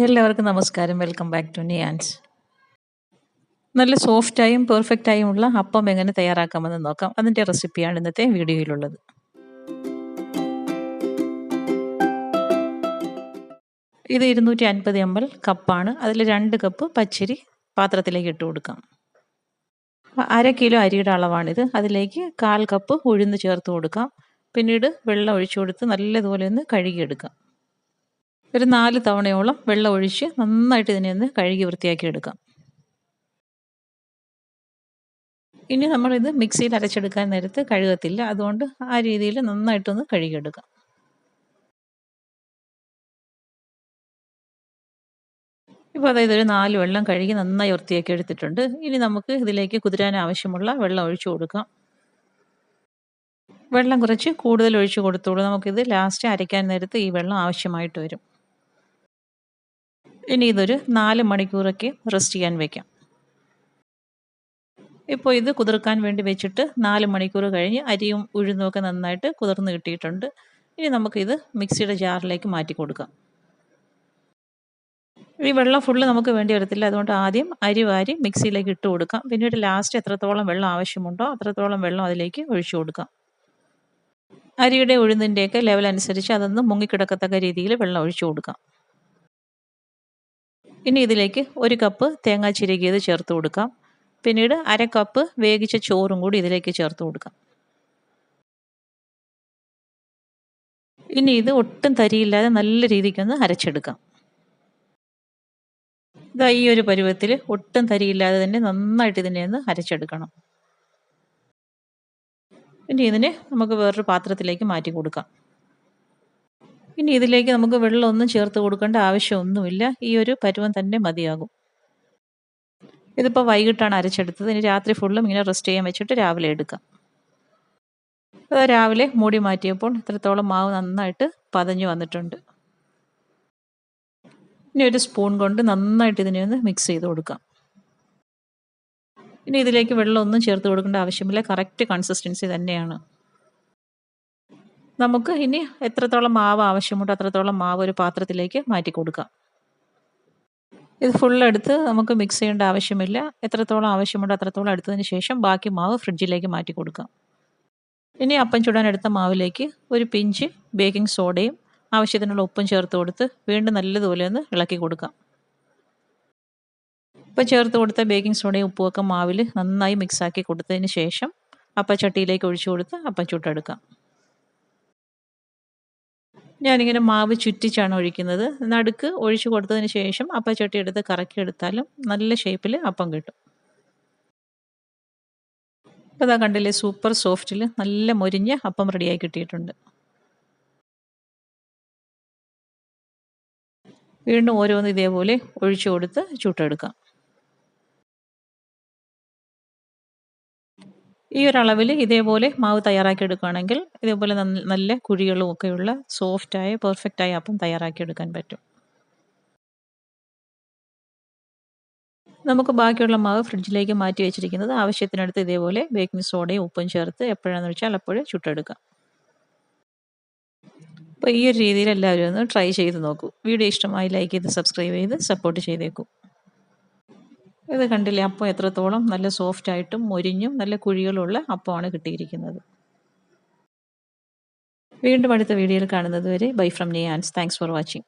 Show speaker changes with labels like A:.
A: എല്ലാവർക്കും നമസ്കാരം. Welcome back to നിയാൻസ്. നല്ല സോഫ്റ്റായും പെർഫെക്റ്റായുമുള്ള അപ്പം എങ്ങനെ തയ്യാറാക്കാമെന്ന് നോക്കാം. അതിൻ്റെ റെസിപ്പിയാണ് ഇന്നത്തെ വീഡിയോയിലുള്ളത്. ഇത് 250 ml കപ്പാണ്. അതിൽ 2 കപ്പ് പച്ചരി പാത്രത്തിലേക്ക് ഇട്ട് കൊടുക്കാം. 1/2 കിലോ അരിയുടെ അളവാണിത്. അതിലേക്ക് 1/4 കപ്പ് ഉഴുന്ന് ചേർത്ത് കൊടുക്കാം. പിന്നീട് വെള്ളം ഒഴിച്ചു കൊടുത്ത് നല്ലതുപോലെ ഒന്ന് കഴുകിയെടുക്കാം. ഒരു 4 തവണയോളം വെള്ളം ഒഴിച്ച് നന്നായിട്ട് ഇതിനെ ഒന്ന് കഴുകി വൃത്തിയാക്കി എടുക്കാം. ഇനി നമ്മളിത് മിക്സിയിൽ അരച്ചെടുക്കാൻ നേരത്ത് കഴുകത്തില്ല. അതുകൊണ്ട് ആ രീതിയിൽ നന്നായിട്ടൊന്ന് കഴുകിയെടുക്കാം. ഇപ്പോൾ അതായത് ഒരു 4 വെള്ളം കഴുകി നന്നായി വൃത്തിയാക്കി എടുത്തിട്ടുണ്ട്. ഇനി നമുക്ക് ഇതിലേക്ക് കുതിരാൻ ആവശ്യമുള്ള വെള്ളം ഒഴിച്ചു കൊടുക്കാം. വെള്ളം കുറച്ച് കൂടുതൽ ഒഴിച്ചു കൊടുത്തോളൂ. നമുക്കിത് ലാസ്റ്റ് അരയ്ക്കാൻ നേരത്ത് ഈ വെള്ളം ആവശ്യമായിട്ട് വരും. ഇനി ഇതൊരു 4 മണിക്കൂറൊക്കെ റെസ്റ്റ് ചെയ്യാൻ വയ്ക്കാം. ഇപ്പോൾ ഇത് കുതിർക്കാൻ വേണ്ടി വെച്ചിട്ട് 4 മണിക്കൂർ കഴിഞ്ഞ് അരിയും ഉഴുന്നും ഒക്കെ നന്നായിട്ട് കുതിർന്ന് കിട്ടിയിട്ടുണ്ട്. ഇനി നമുക്കിത് മിക്സിയുടെ ജാറിലേക്ക് മാറ്റി കൊടുക്കാം. ഈ വെള്ളം ഫുള്ള് നമുക്ക് വേണ്ടി വരത്തില്ല. അതുകൊണ്ട് ആദ്യം അരി വാരി മിക്സിയിലേക്ക് ഇട്ട് കൊടുക്കാം. പിന്നീട് ലാസ്റ്റ് എത്രത്തോളം വെള്ളം ആവശ്യമുണ്ടോ അത്രത്തോളം വെള്ളം അതിലേക്ക് ഒഴിച്ചു കൊടുക്കാം. അരിയുടെ ഉഴുന്നിൻ്റെയൊക്കെ ലെവൽ അനുസരിച്ച് അതൊന്ന് മുങ്ങിക്കിടക്കത്തക്ക രീതിയിൽ വെള്ളം ഒഴിച്ചു കൊടുക്കാം. ഇനി ഇതിലേക്ക് 1 കപ്പ് തേങ്ങ ചിരകിയത് ചേർത്ത് കൊടുക്കാം. പിന്നീട് 1/2 കപ്പ് വേവിച്ച ചോറും കൂടി ഇതിലേക്ക് ചേർത്ത് കൊടുക്കാം. ഇനി ഇത് ഒട്ടും തരിയില്ലാതെ നല്ല രീതിക്കൊന്ന് അരച്ചെടുക്കാം. ഇതാ ഈ ഒരു പരുവത്തിൽ ഒട്ടും തരിയില്ലാതെ തന്നെ നന്നായിട്ട് ഇതിനെ ഒന്ന് അരച്ചെടുക്കണം. ഇനി ഇതിനെ നമുക്ക് വേറൊരു പാത്രത്തിലേക്ക് മാറ്റി കൊടുക്കാം. ഇനി ഇതിലേക്ക് നമുക്ക് വെള്ളമൊന്നും ചേർത്ത് കൊടുക്കേണ്ട ആവശ്യമൊന്നുമില്ല. ഈ ഒരു പരുവം തന്നെ മതിയാകും. ഇതിപ്പോൾ വൈകിട്ടാണ് അരച്ചെടുത്തത്. ഇനി രാത്രി ഫുള്ളും ഇങ്ങനെ റെസ്റ്റ് ചെയ്യാൻ വെച്ചിട്ട് രാവിലെ എടുക്കാം. അത് രാവിലെ മൂടി മാറ്റിയപ്പോൾ ഇത്രത്തോളം മാവ് നന്നായിട്ട് പതഞ്ഞു വന്നിട്ടുണ്ട്. ഇനി ഒരു സ്പൂൺ കൊണ്ട് നന്നായിട്ട് ഇതിനെ ഒന്ന് മിക്സ് ചെയ്ത് കൊടുക്കാം. ഇനി ഇതിലേക്ക് വെള്ളമൊന്നും ചേർത്ത് കൊടുക്കേണ്ട ആവശ്യമില്ല. കറക്റ്റ് കൺസിസ്റ്റൻസി തന്നെയാണ്. നമുക്ക് ഇനി എത്രത്തോളം മാവ് ആവശ്യമുണ്ടോ അത്രത്തോളം മാവ് ഒരു പാത്രത്തിലേക്ക് മാറ്റി കൊടുക്കാം. ഇത് ഫുള്ളെടുത്ത് നമുക്ക് മിക്സ് ചെയ്യേണ്ട ആവശ്യമില്ല. എത്രത്തോളം ആവശ്യമുണ്ടോ അത്രത്തോളം എടുത്തതിന് ശേഷം ബാക്കി മാവ് ഫ്രിഡ്ജിലേക്ക് മാറ്റി കൊടുക്കാം. ഇനി അപ്പം ചുടാൻ എടുത്ത മാവിലേക്ക് ഒരു പിഞ്ച് ബേക്കിംഗ് സോഡയും ആവശ്യത്തിനുള്ള ഉപ്പും ചേർത്ത് കൊടുത്ത് വീണ്ടും നല്ലതുപോലെ ഒന്ന് ഇളക്കി കൊടുക്കാം. ഇപ്പം ചേർത്ത് കൊടുത്ത ബേക്കിംഗ് സോഡയും ഉപ്പുമൊക്കെ മാവിൽ നന്നായി മിക്സാക്കി കൊടുത്തതിന് ശേഷം അപ്പച്ചട്ടിയിലേക്ക് ഒഴിച്ചു കൊടുത്ത് അപ്പം ചുട്ടെടുക്കാം. ഞാനിങ്ങനെ മാവ് ചുറ്റിച്ചാണ് ഒഴിക്കുന്നത്. നടുക്ക് ഒഴിച്ചു കൊടുത്തതിന് ശേഷം അപ്പച്ചട്ടി എടുത്ത് കറക്കി എടുത്താലും നല്ല ഷേപ്പിൽ അപ്പം കിട്ടും. അപ്പോൾ അതാ കണ്ടില്ലേ, സൂപ്പർ സോഫ്റ്റിൽ നല്ല മൊരിഞ്ഞ അപ്പം റെഡിയായി കിട്ടിയിട്ടുണ്ട്. വീണ്ടും ഓരോന്ന് ഇതേപോലെ ഒഴിച്ചു കൊടുത്ത് ചുട്ടെടുക്കാം. ഈ ഒരളവിൽ ഇതേപോലെ മാവ് തയ്യാറാക്കി എടുക്കുകയാണെങ്കിൽ ഇതേപോലെ നല്ല കുഴികളും ഒക്കെയുള്ള സോഫ്റ്റായ പെർഫെക്റ്റായ അപ്പം തയ്യാറാക്കി എടുക്കാൻ പറ്റും. നമുക്ക് ബാക്കിയുള്ള മാവ് ഫ്രിഡ്ജിലേക്ക് മാറ്റി വെച്ചിരിക്കുന്നത് ആവശ്യത്തിനടുത്ത് ഇതേപോലെ ബേക്കിംഗ് സോഡയും ഉപ്പും ചേർത്ത് എപ്പോഴാണെന്ന് വെച്ചാൽ അപ്പോഴേ ചുട്ടെടുക്കാം. അപ്പോൾ ഈ ഒരു രീതിയിൽ എല്ലാവരും ഒന്ന് ട്രൈ ചെയ്ത് നോക്കൂ. വീഡിയോ ഇഷ്ടമായി ലൈക്ക് ചെയ്ത് സബ്സ്ക്രൈബ് ചെയ്ത് സപ്പോർട്ട് ചെയ്തേക്കൂ. ഇത് കണ്ടില്ലേ, അപ്പം എത്രത്തോളം നല്ല സോഫ്റ്റായിട്ടും മൊരിഞ്ഞും നല്ല കുഴികളുള്ള അപ്പമാണ് കിട്ടിയിരിക്കുന്നത്. വീണ്ടും അടുത്ത വീഡിയോയിൽ കാണുന്നത് വരെ ബൈ ഫ്രം നിയാൻസ്. Thanks for watching.